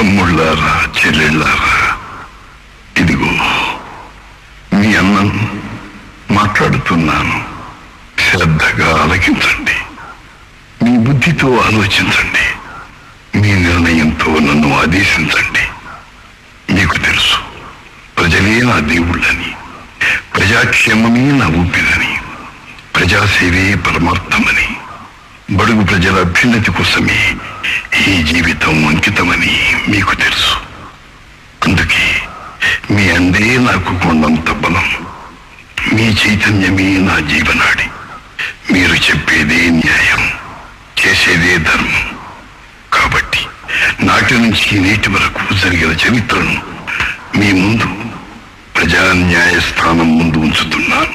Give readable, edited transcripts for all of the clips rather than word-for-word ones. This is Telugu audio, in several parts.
తమ్ముళ్ళారా, చెల్లెళ్ళారా, ఇదిగో మీ అన్నం మాట్లాడుతున్నాను. శ్రద్ధగా ఆలకించండి. మీ బుద్ధితో ఆలోచించండి. మీ నిర్ణయంతో నన్ను ఆదేశించండి. మీకు తెలుసు, ప్రజలే నా దేవుళ్ళని, ప్రజాక్షేమమే నా ఊపిరని, ప్రజాసేవే పరమార్థమని, బడుగు ప్రజల అభ్యున్నతి కోసమే ఈ జీవితం అంకితమని మీకు తెలుసు. అందుకే మీ అందే నాకు కొండంత బలం, మీ చైతన్యమే నా జీవనాడి. మీరు చెప్పేదే న్యాయం, చేసేదే ధర్మం. కాబట్టి నాటి నుంచి నేటి వరకు జరిగిన చరిత్రను మీ ముందు ప్రజా న్యాయస్థానం ముందు ఉంచుతున్నాను.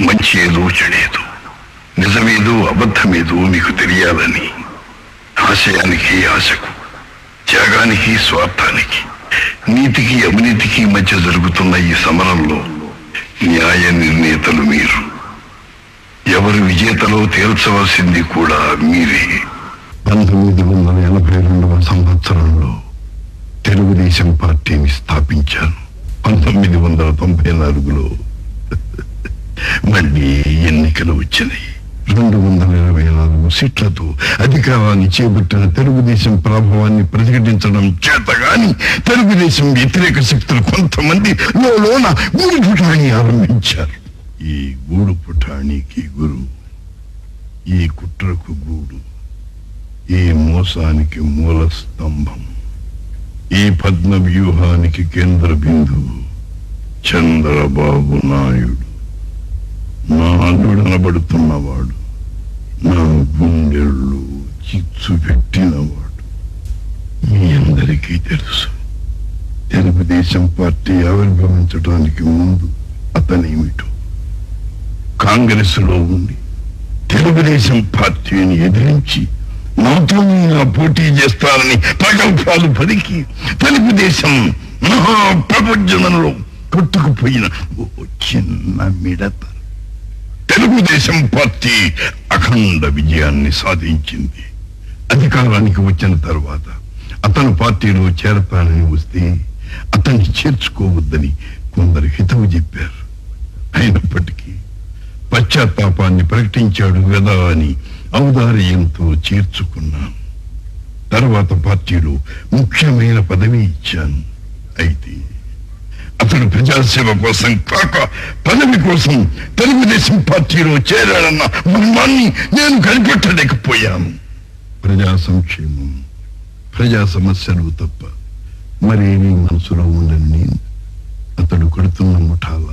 మంచి ఏదో చెడేదో, నిజమేదో అబద్ధమేదో మీకు తెలియాలని, ఆశయానికి ఆశకు, త్యాగానికి స్వార్థానికి, నీతికి అవినీతికి మధ్య జరుగుతున్న ఈ సమరంలో న్యాయ నిర్ణేతలు మీరు. ఎవరు విజేతలో తేల్చవలసింది కూడా మీరే. 1982వ సంవత్సరంలో తెలుగుదేశం పార్టీని స్థాపించాను. 1994లో మళ్ళీ ఎన్నికలు వచ్చినాయి. 224 సీట్లతో అధికారాన్ని చేపట్టిన తెలుగుదేశం ప్రభావాన్ని ప్రతిఘటించడం చేతగాని తెలుగుదేశం వ్యతిరేక శక్తులు కొంతమంది లోన గూడు పుటాణి ఆరంభించారు. ఈ గూడు పుటాణికి గురు, ఈ కుట్రకు గూడు, ఈ మోసానికి మూల స్తంభం, ఈ పద్మ వ్యూహానికి కేంద్ర బిందువు చంద్రబాబు నాయుడు. నా అల్లుడనబడుతున్నవాడు, నా గుండెళ్ళు చిచ్చు పెట్టినవాడు. మీ అందరికీ తెలుసు, తెలుగుదేశం పార్టీ ఆవిర్భవించడానికి ముందు అతనేమిటో. కాంగ్రెస్ లో ఉండి తెలుగుదేశం పార్టీని ఎదిరించి నాతోనే పోటీ చేస్తారని ప్రగల్భాలు పలికి తెలుగుదేశం మహాప్రపంచంలో కొట్టుకుపోయిన ఓ చిన్న మిడత తెలుగుదేశం పార్టీ అఖండ విజయాన్ని సాధించింది. అధికారానికి వచ్చిన తర్వాత అతను పార్టీలో చేరతానని వస్తే అతన్ని చేర్చుకోవద్దని కొందరు హితవు చెప్పారు. అయినప్పటికీ పశ్చాత్తాపాన్ని ప్రకటించాడు కదా అని ఔదార్యంతో చేర్చుకున్నాను. తర్వాత పార్టీలో ముఖ్యమైన పదవి ఇచ్చాను. అయితే అతడు ప్రజాసేవ కోసం కాక పదవి కోసం తెలుగుదేశం పార్టీలో చేరాడన్న మర్మాన్ని నేను కనిపెట్టలేకపోయాను. ప్రజా సంక్షేమం, ప్రజా సమస్యలు తప్ప మరేమీ మనసులో ఉండని నేను అతడు కడుతున్న ముఠాల,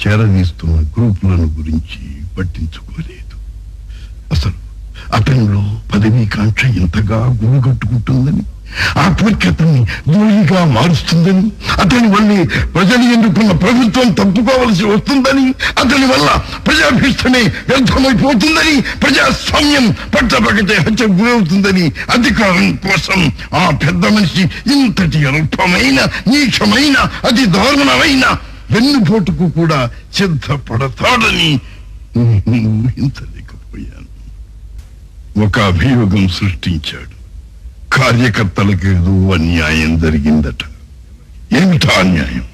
చేరదీస్తున్న గ్రూపులను గురించి పట్టించుకోలేదు. అసలు అతనిలో పదవీ కాంక్ష ఎంతగా గురిగట్టుకుంటుందని, ఆ కోరిక అతన్ని దూరిగా మారుస్తుందని, అతని వల్లే ప్రజలు ఎన్నుకున్న ప్రభుత్వం తప్పుకోవలసి వస్తుందని, అతని వల్ల ప్రజాభీష్టమే వ్యర్థమైపోతుందని, ప్రజాస్వామ్యం పట్టపగటే హత్యకు గురవుతుందని, అధికారం కోసం ఆ పెద్ద మనిషి ఇంతటి అల్పమైన, నీచమైన, అతి దారుణమైన వెన్నుపోటుకు కూడా సిద్ధపడతాడని ఊహించలేకపోయాను. ఒక అభియోగం సృష్టించాడు. కార్యకర్తలకు ఏదో అన్యాయం జరిగిందట. ఏమిటా అన్యాయం?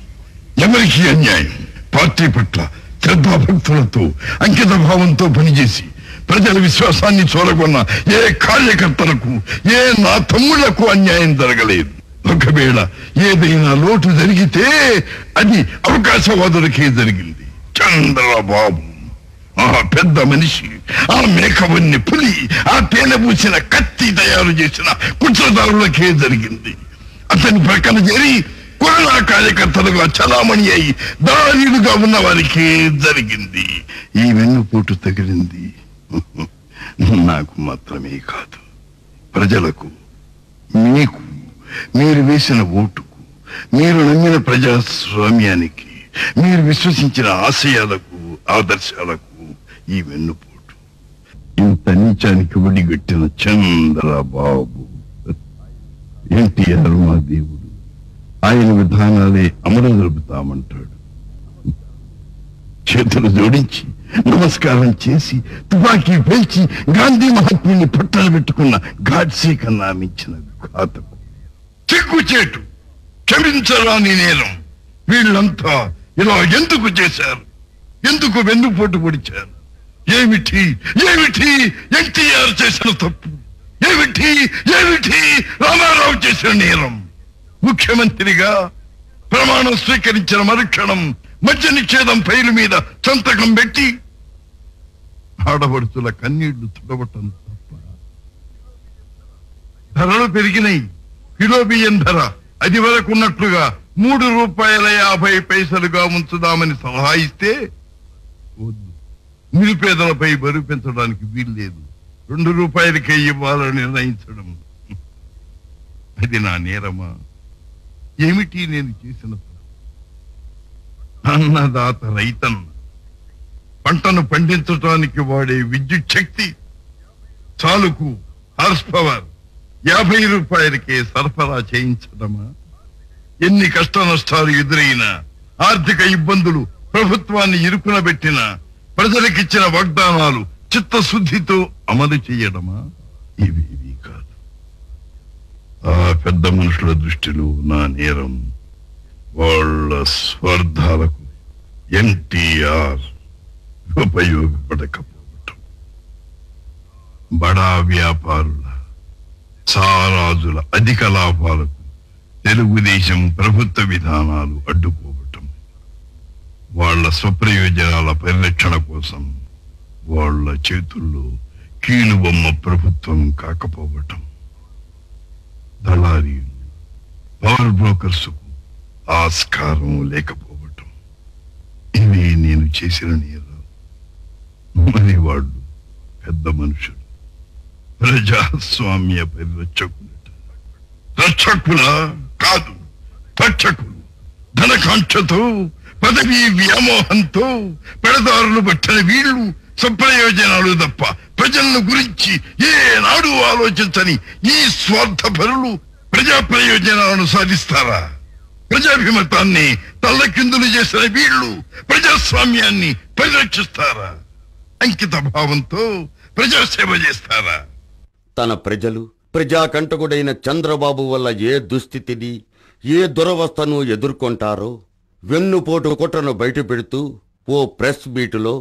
ఎవరికి అన్యాయం? పార్టీ పట్ల శ్రద్ధాభక్తులతో, అంకిత భావంతో పనిచేసి ప్రజల విశ్వాసాన్ని చూరగొన్న ఏ కార్యకర్తలకు, ఏ నా తమ్ముళ్లకు అన్యాయం జరగలేదు. ఒకవేళ ఏదైనా లోటు జరిగితే అది అవకాశవాదులకే జరిగింది. చంద్రబాబు, ఆ పెద్ద మనిషి, ఆ మేకవన్ని పులి, ఆ తేనె పూసిన కత్తి తయారు చేసిన కుట్రదారులకే జరిగింది. అతని ప్రక్కన చేరి కొరనా కార్యకర్తలుగా చలామణి అయి దారులుగా ఉన్న వారికే జరిగింది. ఈ వెన్నుపోటు తగిలింది నాకు మాత్రమే కాదు, ప్రజలకు, మీకు, మీరు వేసిన ఓటుకు, మీరు నమ్మిన ప్రజాస్వామ్యానికి, మీరు విశ్వసించిన ఆశయాలకు, ఆదర్శాలకు ఈ వెన్నుపోటు. ఇంత నీచానికి ఒడిగట్టిన చంద్రబాబు, ఎన్టీఆర్ మా దేవుడు, ఆయన విధానాలే అమలు జరుపుతామంటాడు. చేతులు జోడించి నమస్కారం చేసి తుపాకీ పేల్చి గాంధీ మహాత్ముని పట్టలు పెట్టుకున్న గాడ్సే కన్నా మించిన ఘాతకు సిగ్గుచేటు, క్షమించరాని నేరం. వీళ్ళంతా ఇలా ఎందుకు చేశారు? ఎందుకు వెన్నుపోటు పొడిచారు? ఏమిటి ఏమిటి ఎన్టీఆర్ చేసిన తప్పు? ఏమిటి ఏమిటి రామారావు చేసిన నేరం? ముఖ్యమంత్రిగా ప్రమాణం స్వీకరించిన మరుక్షణం మద్య నిషేధం ఫైలు మీద సంతకం పెట్టి ఆడబడుతుల కన్నీళ్లు తుడవటం తప్ప. ధరలు పెరిగినాయి. కిలో బియ్యం ధర అది వరకు ఉన్నట్లుగా ₹3.50 ఉంచుదామని సలహా ఇస్తే వద్దు, నిరుపేదలపై బరువు పెంచడానికి వీల్లేదు, ₹2 ఇవ్వాలని నిర్ణయించడం అది నా నేరమా? ఏమిటి నేను చేసిన అన్నదాత రైతన్న పంటను పండించడానికి వాడే విద్యుత్ శక్తి చాలుకు హార్స్ పవర్ ₹50 సరఫరా చేయించడమా? ఎన్ని కష్ట నష్టాలు ఎదురైనా, ఆర్థిక ఇబ్బందులు ప్రభుత్వాన్ని ఇరుకున పెట్టిన, ప్రజలకిచ్చిన వాగ్దానాలు చిత్తశుద్ధితో అమలు చేయడమా? ఇవి కాదు. ఆ పెద్ద మనుషుల దృష్టిలో నా నేరం వాళ్ళ స్వార్థాలకు ఎన్టీఆర్ ఉపయోగపడకపోవటం. బడా వ్యాపారుల, సారాజుల అధిక లాభాలకు తెలుగుదేశం ప్రభుత్వ విధానాలు అడ్డుకోవటం, వాళ్ళ స్వప్రయోజనాల పరిరక్షణ కోసం వాళ్ళ చేతుల్లో కీలుబొమ్మ ప్రభుత్వం కాకపోవటం, దళారీలు, పవర్ బ్రోకర్స్ కు ఆస్కారం లేకపోవటం, ఇవి నేను చేసిన నేరాలు. మరి వాళ్ళు పెద్ద మనుషులు, ప్రజాస్వామ్య పరిరక్షకులు. రక్షకుల కాదు, రక్షకులు. ధనకాంక్షతో, పదవీ వ్యామోహంతో పెడదారులు పట్టిన వీళ్ళు స్వప్రయోజనాలు తప్ప ప్రజలను గురించి ఏనాడు ఆలోచించని ఈ స్వార్థపరులు ప్రజా ప్రయోజనాలను సాధిస్తారా? ప్రజాభిమతాన్ని తల్లకిందులు చేసిన వీళ్ళు ప్రజాస్వామ్యాన్ని పరిరక్షిస్తారా? అంకిత భావంతో ప్రజాసేవ చేస్తారా? తన ప్రజలు ప్రజాకంటకుడైన చంద్రబాబు వల్ల ఏ దుస్థితిని, ఏ దురవస్థను ఎదుర్కొంటారో వెన్నుపోటు కుట్రను బయటపెడుతూ ఓ ప్రెస్ మీటులో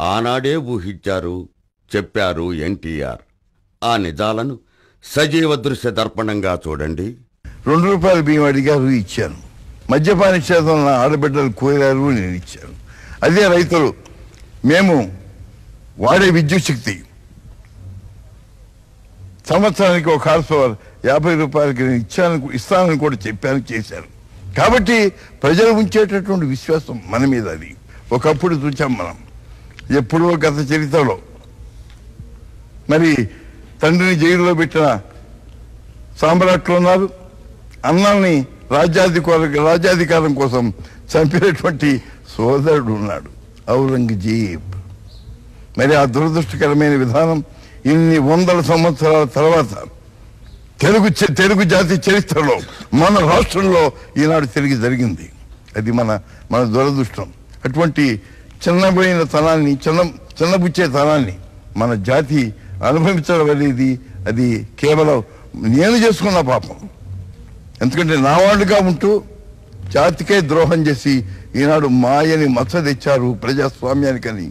ఆనాడే ఊహించారు, చెప్పారు ఎన్టీఆర్. ఆ నిజాలను సజీవ దృశ్య దర్పణంగా చూడండి. ₹2 బియ్యం అడిగారు, ఇచ్చాను. మద్యపాన నిషేధం నా ఆడబిడ్డలు కోరారు, నేను ఇచ్చాను. అదే రైతులు మేము వాడే విద్యుత్ శక్తి సంవత్సరానికి ఒక హార్స్ పవర్ ₹50 ఇస్తానని కూడా చెప్పాను, చేశారు. కాబట్టి ప్రజలు ఉంచేటటువంటి విశ్వాసం మన మీద. అది ఒకప్పుడు చూచాం మనం, ఎప్పుడో గత చరిత్రలో. మరి తండ్రిని జైలులో పెట్టిన సామ్రాట్లు ఉన్నారు, అన్నాల్ని రాజ్యాధికారం కోసం చంపినటువంటి సోదరుడు ఉన్నాడు, ఔరంగజేబ్. మరి ఆ దురదృష్టకరమైన విధానం ఇన్ని వందల సంవత్సరాల తర్వాత తెలుగు జాతి చరిత్రలో మన రాష్ట్రంలో ఈనాడు తిరిగి జరిగింది. అది మన దురదృష్టం. అటువంటి చిన్నబోయిన తనాన్ని, చిన్నబుచ్చే తనాన్ని మన జాతి అనుభవించడం అనేది అది కేవలం నేను చేసుకున్న పాపం. ఎందుకంటే నా వాళ్ళుగా ఉంటూ జాతికే ద్రోహం చేసి ఈనాడు మాయని మచ్చ తెచ్చారు ప్రజాస్వామ్యానికని